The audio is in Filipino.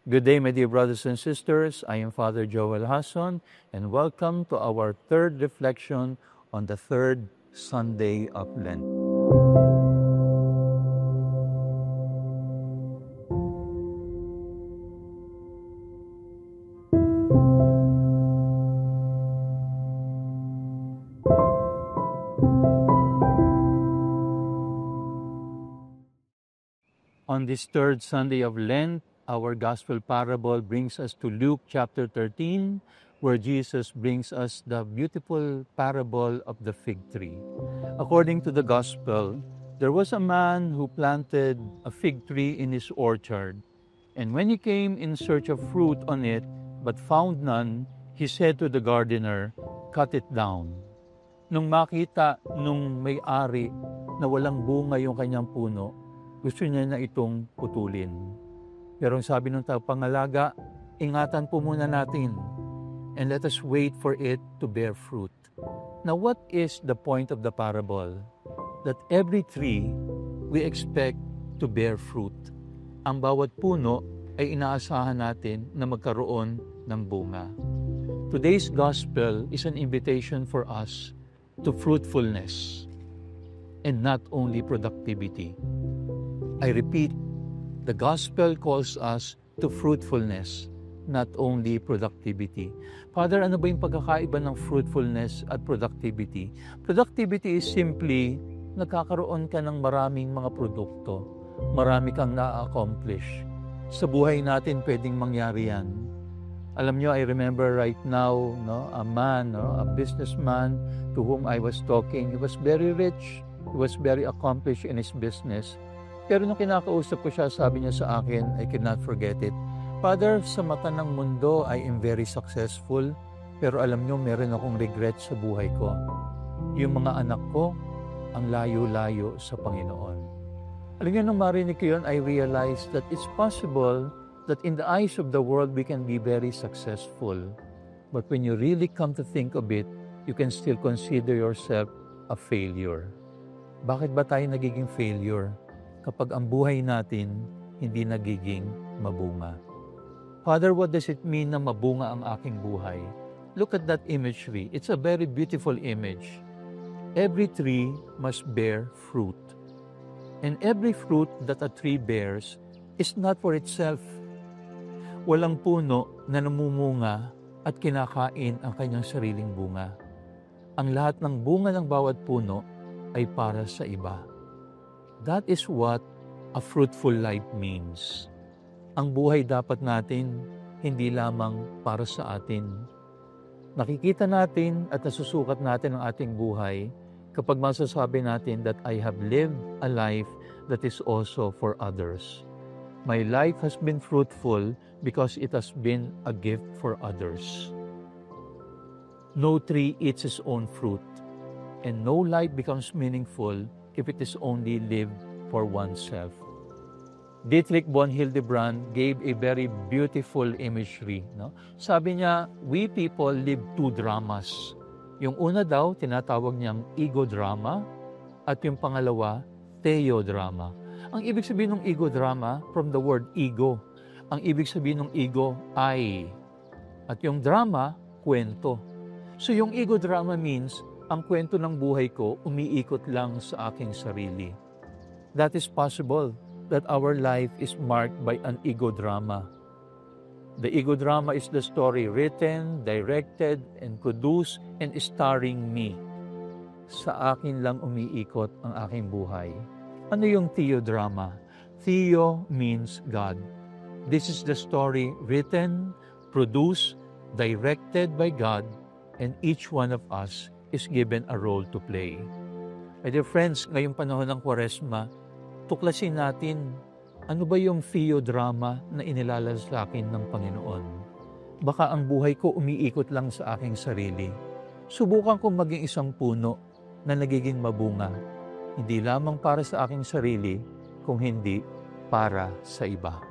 Good day, my dear brothers and sisters. I am Father Joel Hasson, and welcome to our third reflection on the third Sunday of Lent. On this third Sunday of Lent, our gospel parable brings us to Luke chapter 13, where Jesus brings us the beautiful parable of the fig tree. According to the gospel, there was a man who planted a fig tree in his orchard, and when he came in search of fruit on it, but found none, he said to the gardener, "Cut it down." Nung makita nung may-ari na walang bunga yung kanyang puno, gusto niya na itong putulin. Pero ang sabi ng tagapangalaga, ingatan po muna natin and let us wait for it to bear fruit. Now, what is the point of the parable? That every tree we expect to bear fruit. Ang bawat puno ay inaasahan natin na magkaroon ng bunga. Today's gospel is an invitation for us to fruitfulness and not only productivity. I repeat, the gospel calls us to fruitfulness, not only productivity. Father, ano ba yung pagkakaiba ng fruitfulness at productivity? Productivity is simply nagkakaroon ka ng maraming mga produkto, marami kang na-accomplish. Sa buhay natin, pwedeng mangyari yan. Alam nyo, I remember right now, a man, a businessman to whom I was talking. He was very rich, he was very accomplished in his business. Pero nung kinakausap ko siya, sabi niya sa akin, I cannot forget it. Father, sa mata ng mundo, I am very successful. Pero alam niyo, meron akong regret sa buhay ko. Yung mga anak ko, ang layo-layo sa Panginoon. Alam niyo, nung marinig ko yun, I realized that it's possible that in the eyes of the world, we can be very successful. But when you really come to think of it, you can still consider yourself a failure. Bakit ba tayo nagiging failure? Kapag ang buhay natin hindi nagiging mabunga. Father, what does it mean na mabunga ang aking buhay? Look at that imagery. It's a very beautiful image. Every tree must bear fruit. And every fruit that a tree bears is not for itself. Walang puno na namumunga at kinakain ang kanyang sariling bunga. Ang lahat ng bunga ng bawat puno ay para sa iba. That is what a fruitful life means. Ang buhay dapat natin, hindi lamang para sa atin. Nakikita natin at nasusukat natin ang ating buhay kapag masasabi natin that I have lived a life that is also for others. My life has been fruitful because it has been a gift for others. No tree eats its own fruit, and no life becomes meaningful if it is only lived for oneself. Dietrich Bonhoeffer gave a very beautiful imagery. Sabi niya, we people live two dramas. Yung una daw, tinatawag niyang ego drama, at yung pangalawa, theodrama. Ang ibig sabihin ng ego drama, from the word ego. Ang ibig sabihin ng ego, I. At yung drama, kwento. So yung ego drama means, ang kwento ng buhay ko, umiikot lang sa aking sarili. That is possible, that our life is marked by an ego drama. The ego drama is the story written, directed, and produced, and starring me. Sa akin lang umiikot ang aking buhay. Ano yung theodrama? Theo means God. This is the story written, produced, directed by God, and each one of us is given a role to play. My dear friends, ngayong panahon ng Kwaresma, tuklasin natin ano ba yung theodrama na inilalabas sa akin ng Panginoon. Baka ang buhay ko umiikot lang sa aking sarili. Subukan kong maging isang puno na nagiging mabunga, hindi lamang para sa aking sarili, kung hindi para sa iba.